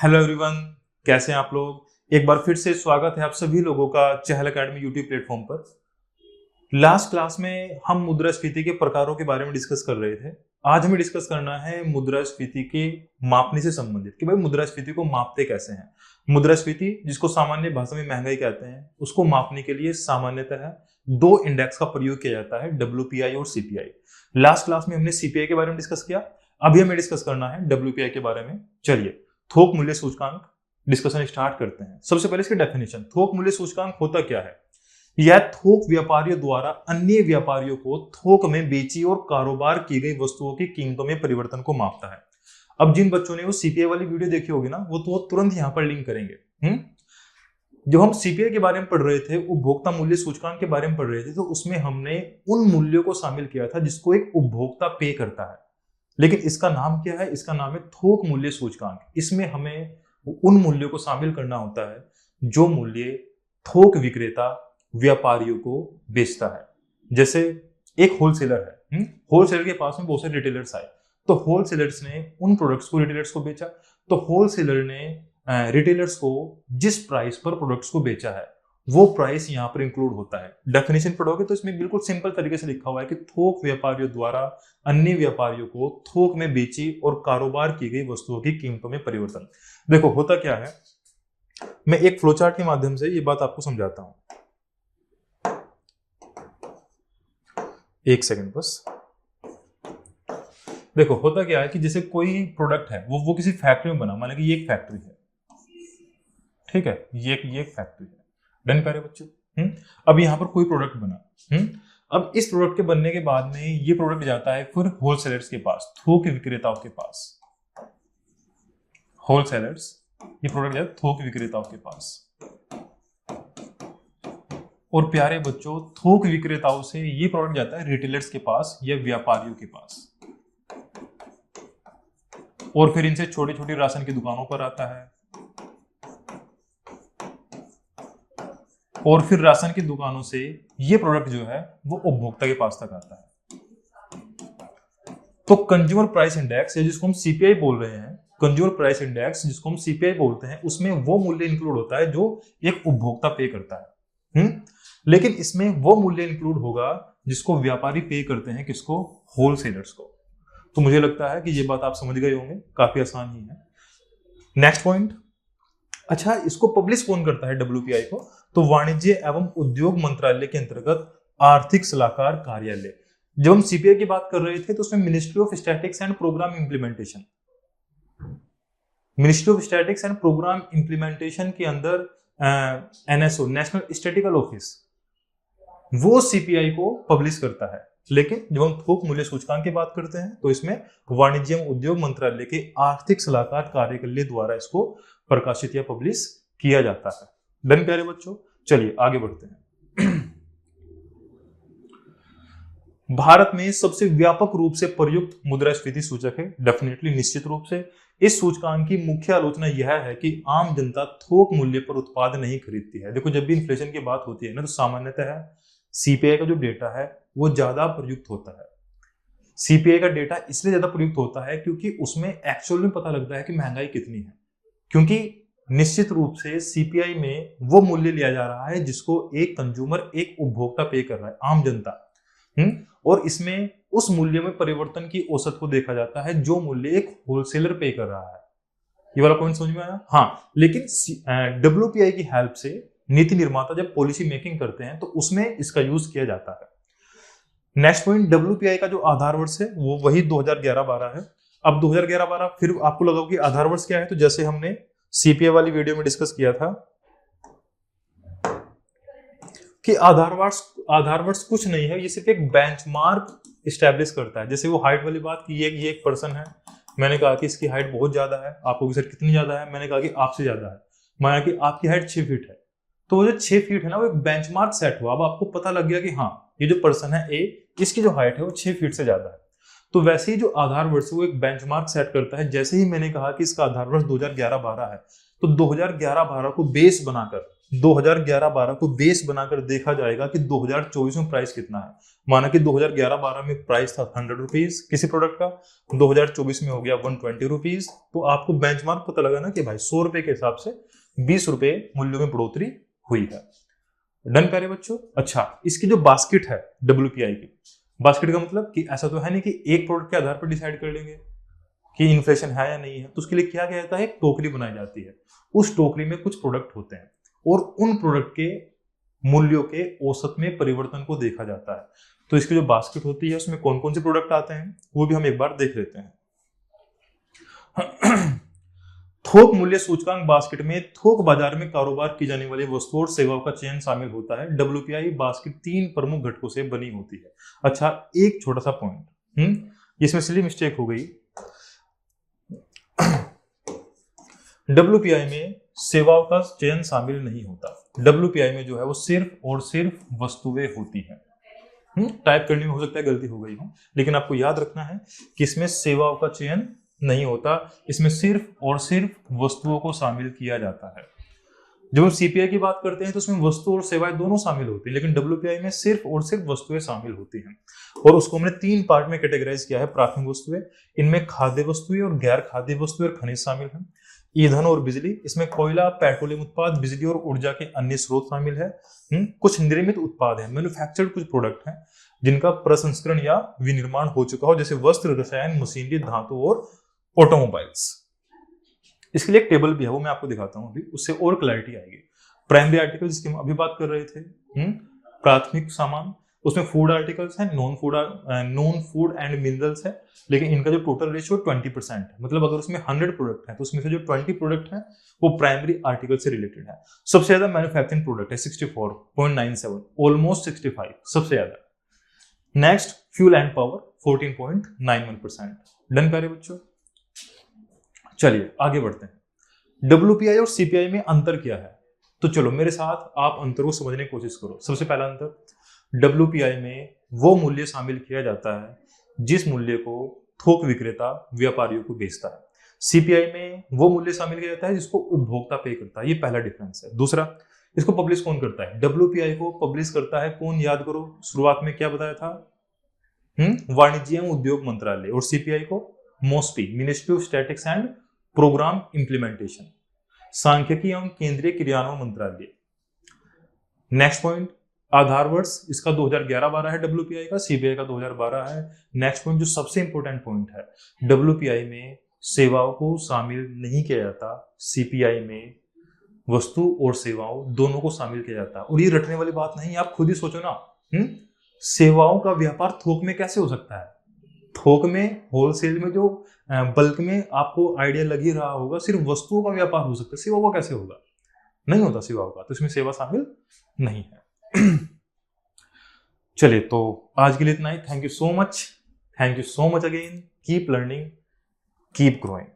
Hello everyone, कैसे हैं आप लोग। एक बार फिर से स्वागत है आप सभी लोगों का चहल एकेडमी यूट्यूब प्लेटफॉर्म पर। लास्ट क्लास में हम मुद्रास्फीति के प्रकारों के बारे में डिस्कस कर रहे थे। आज हमें डिस्कस करना है मुद्रास्फीति के मापने से संबंधित कि भाई मुद्रास्फीति को मापते कैसे हैं। मुद्रास्फीति, जिसको सामान्य भाषा में महंगाई कहते हैं, उसको मापने के लिए सामान्यतः दो इंडेक्स का प्रयोग किया जाता है, WPI और CPI। लास्ट क्लास में हमने CPI के बारे में डिस्कस किया, अभी हमें डिस्कस करना है WPI के बारे में। चलिए थोक मूल्य सूचकांक डिस्कशन स्टार्ट करते हैं। सबसे पहले इसकी डेफिनेशन, थोक मूल्य सूचकांक होता क्या है। यह थोक व्यापारियों द्वारा अन्य व्यापारियों को थोक में बेची और कारोबार की गई वस्तुओं की कीमतों में परिवर्तन को मापता है। अब जिन बच्चों ने वो CPI वाली वीडियो देखी होगी ना, वो तो तुरंत यहां पर लिंक करेंगे। जब हम CPI के बारे में पढ़ रहे थे, उपभोक्ता मूल्य सूचकांक के बारे में पढ़ रहे थे, तो उसमें हमने उन मूल्यों को शामिल किया था जिसको एक उपभोक्ता पे करता है। लेकिन इसका नाम क्या है? इसका नाम है थोक मूल्य सूचकांक। इसमें हमें उन मूल्यों को शामिल करना होता है जो मूल्य थोक विक्रेता व्यापारियों को बेचता है। जैसे एक होलसेलर है, होलसेलर के पास में बहुत से रिटेलर्स आए, तो होलसेलर्स ने उन प्रोडक्ट्स को रिटेलर्स को बेचा, तो होलसेलर ने रिटेलर्स को जिस प्राइस पर प्रोडक्ट्स को बेचा है वो प्राइस यहाँ पर इंक्लूड होता है। डेफिनेशन पढ़ोगे तो इसमें बिल्कुल सिंपल तरीके से लिखा हुआ है कि थोक व्यापारियों द्वारा अन्य व्यापारियों को थोक में बेची और कारोबार की गई वस्तुओं की कीमतों में परिवर्तन। देखो होता क्या है, मैं एक फ्लोचार्ट के माध्यम से ये बात आपको समझाता हूं। एक सेकंड बस। देखो होता क्या है कि जैसे कोई प्रोडक्ट है वो किसी फैक्ट्री में बना, मान लीजिए ये एक फैक्ट्री है, ठीक है, ये एक फैक्ट्री है। डन प्यारे बच्चों। अब यहाँ पर कोई प्रोडक्ट बना, अब इस प्रोडक्ट के बनने के बाद में ये प्रोडक्ट जाता है फिर होलसेलर्स के पास, थोक विक्रेताओं के पास। होलसेलर्स, ये प्रोडक्ट जाता है थोक विक्रेताओं के पास। और प्यारे बच्चों, थोक विक्रेताओं से ये प्रोडक्ट जाता है रिटेलर्स के पास या व्यापारियों के पास, और फिर इनसे छोटी छोटी राशन की दुकानों पर आता है, और फिर राशन की दुकानों से ये प्रोडक्ट जो है वो उपभोक्ता के पास तक आता है। तो कंज्यूमर प्राइस इंडेक्स, या जिसको हम CPI बोल रहे हैं, कंज्यूमर प्राइस इंडेक्स जिसको हम CPI बोलते हैं, उसमें वो मूल्य इंक्लूड होता है जो एक उपभोक्ता पे करता है। लेकिन इसमें वो मूल्य इंक्लूड होगा जिसको व्यापारी पे करते हैं, किसको? होलसेलर्स को। तो मुझे लगता है कि ये बात आप समझ गए होंगे, काफी आसान ही है। नेक्स्ट पॉइंट, अच्छा इसको पब्लिश कौन करता है WPI को? तो वाणिज्य एवं उद्योग मंत्रालय के अंतर्गत आर्थिक सलाहकार कार्यालय। जब हम CPI की बात कर रहे थे तो उसमें ministry of statics and programme implementation, ministry of statics and programme implementation के अंदर NSO, नेशनल स्टैटिकल ऑफिस, वो CPI को पब्लिश करता है। लेकिन जब हम थोक मूल्य सूचकांक की बात करते हैं तो इसमें वाणिज्य एवं उद्योग मंत्रालय के आर्थिक सलाहकार कार्यालय द्वारा इसको प्रकाशित या पब्लिश किया जाता है। डन प्यारे बच्चों, चलिए आगे बढ़ते हैं। भारत में सबसे व्यापक रूप से प्रयुक्त मुद्रास्फीति सूचक है, डेफिनेटली निश्चित रूप से। इस सूचकांक की मुख्य आलोचना यह है कि आम जनता थोक मूल्य पर उत्पाद नहीं खरीदती है। देखो जब भी इन्फ्लेशन की बात होती है ना, तो सामान्यतः CPI का जो डेटा है वो ज्यादा प्रयुक्त होता है। CPI का डेटा इसलिए ज्यादा प्रयुक्त होता है क्योंकि उसमें एक्चुअल में पता लगता है कि महंगाई कितनी है, क्योंकि निश्चित रूप से CPI में वो मूल्य लिया जा रहा है जिसको एक कंज्यूमर, एक उपभोक्ता पे कर रहा है, आम जनता। और इसमें उस मूल्य में परिवर्तन की औसत को देखा जाता है जो मूल्य एक होलसेलर पे कर रहा है। ये वाला पॉइंट समझ में आया? हाँ, लेकिन WPI की हेल्प से नीति निर्माता जब पॉलिसी मेकिंग करते हैं तो उसमें इसका यूज किया जाता है। नेक्स्ट पॉइंट, WPI का जो आधार वर्ष है वो वही 2011-12 है। अब 2011-12 फिर आपको लगा कि आधार वर्ष क्या है, तो जैसे हमने CPI वाली वीडियो में डिस्कस किया था कि आधार वर्ष कुछ नहीं है, ये सिर्फ एक बेंचमार्क एस्टैब्लिश करता है। जैसे वो हाइट वाली बात की, ये एक पर्सन है, मैंने कहा कि इसकी हाइट बहुत ज्यादा है, आपको कि सर कितनी ज्यादा है, मैंने कहा कि आपसे ज्यादा है, माना कि आपकी हाइट 6 फीट है, तो वो जो 6 फीट है ना वो एक बेंचमार्क सेट हुआ। अब आपको पता लग गया कि हाँ ये जो पर्सन है A, इसकी जो हाइट है वो 6 फीट से ज्यादा है। तो वैसे ही जो आधार वर्ष वो एक बेंचमार्क सेट करता है। जैसे ही मैंने कहा कि इसका आधार वर्ष 2011-12 है, तो 2011-12 को बेस बनाकर 2011-12 को बेस बनाकर देखा जाएगा कि 2024 में प्राइस कितना है। माना कि 2011-12 में प्राइस था 100 रुपीज किसी प्रोडक्ट का, 2024 में हो गया 120 रुपीज, तो आपको बेंचमार्क पता लगा ना कि भाई 100 रुपए के हिसाब से 20 रुपए मूल्यों में बढ़ोतरी हुई है। डन प्यारे बच्चों। अच्छा, इसकी जो बास्केट है WPI की, बास्केट का मतलब कि ऐसा तो है नहीं कि एक प्रोडक्ट के आधार पर डिसाइड कर लेंगे कि इन्फ्लेशन है या नहीं है, तो उसके लिए क्या किया जाता है, एक टोकरी बनाई जाती है। उस टोकरी में कुछ प्रोडक्ट होते हैं और उन प्रोडक्ट के मूल्यों के औसत में परिवर्तन को देखा जाता है। तो इसकी जो बास्केट होती है उसमें कौन कौन से प्रोडक्ट आते हैं वो भी हम एक बार देख लेते हैं। थोक मूल्य सूचकांक बास्केट में थोक बाजार में कारोबार की जाने वाली वस्तुओं और सेवाओं का चयन शामिल होता है। WPI बास्केट 3 प्रमुख घटकों से बनी होती है। अच्छा, एक छोटा सा पॉइंट, इसमें सिली मिस्टेक हो गई। WPI में सेवाओं का चयन शामिल नहीं होता। WPI में जो है वो सिर्फ और सिर्फ वस्तुएं होती हैं। टाइप करने में हो सकता है गलती हो गई हो, लेकिन आपको याद रखना है कि इसमें सेवाओं का चयन नहीं होता, इसमें सिर्फ और सिर्फ वस्तुओं को शामिल किया जाता है। जब हम CPI की बात करते हैं तो उसमें वस्तु और सेवाएं दोनों शामिल होती है, लेकिन WPI में सिर्फ और सिर्फ वस्तुएं शामिल होती हैं। और उसको हमने 3 पार्ट में कैटेगराइज किया है। प्राथमिक वस्तुएं, इनमें खाद्य वस्तुएं और गैर खाद्य वस्तुएं और खनिज शामिल हैं। ईंधन और बिजली, इसमें कोयला, पेट्रोलियम उत्पाद, बिजली और ऊर्जा के अन्य स्रोत शामिल है। कुछ निर्मित उत्पाद हैं, मैन्युफैक्चर्ड कुछ प्रोडक्ट हैं जिनका प्रसंस्करण या विनिर्माण हो चुका हो, जैसे वस्त्र, रसायन, मशीनरी, धातु और ऑटोमोबाइल्स। इसके लिए एक टेबल भी है, वो मैं आपको दिखाता हूं अभी, उससे और क्लैरिटी आएगी। प्राइमरी आर्टिकल्स जिसकी हम अभी बात कर रहे थे, प्राथमिक सामान, उसमें फूड आर्टिकल्स हैं, नॉन फूड एंड मिनरल्स है, लेकिन इनका जो टोटल रेशियो 20% है। मतलब अगर उसमें 100 प्रोडक्ट है तो उसमें से जो 20 प्रोडक्ट है वो प्राइमरी आर्टिकल से रिलेटेड है। सबसे ज्यादा मैन्युफैक्चरिंग प्रोडक्ट है 64.97, ऑलमोस्ट 65, सबसे ज्यादा। Next fuel and power 14.91%। Done प्यारे बच्चों। चलिए आगे बढ़ते हैं। WPI और CPI में अंतर क्या है, तो चलो मेरे साथ आप अंतर को समझने की कोशिश करो। सबसे पहला अंतर, WPI में वो मूल्य शामिल किया जाता है जिस मूल्य को थोक विक्रेता व्यापारियों को बेचता है। CPI में वो मूल्य शामिल किया जाता है जिसको उपभोक्ता पे करता है। ये पहला डिफरेंस है। दूसरा, इसको पब्लिश कौन करता है, WPI को पब्लिश करता है कौन, याद करो शुरुआत में क्या बताया था, वाणिज्य एवं उद्योग मंत्रालय। और CPI को MOSPI, ministry of statistics and programme implementation, सांख्यिकी एवं केंद्रीय क्रियान्वयन मंत्रालय। नेक्स्ट पॉइंट, आधार वर्ष इसका 2011-12 है, WPI का, CPI का 2012 है। नेक्स्ट पॉइंट जो सबसे इंपॉर्टेंट पॉइंट है, WPI में सेवाओं को शामिल नहीं किया जाता, CPI में वस्तु और सेवाओं दोनों को शामिल किया जाता है। और ये रटने वाली बात नहीं, आप खुद ही सोचो ना, सेवाओं का व्यापार थोक में कैसे हो सकता है। थोक में, होलसेल में, जो बल्क में आपको आइडिया लग ही रहा होगा, सिर्फ वस्तुओं का व्यापार हो सकता है, सेवाओं का कैसे होगा, नहीं होता सेवाओं का, तो इसमें सेवा शामिल नहीं है। चलिए तो आज के लिए इतना ही। Thank you so much again. Keep learning, keep growing.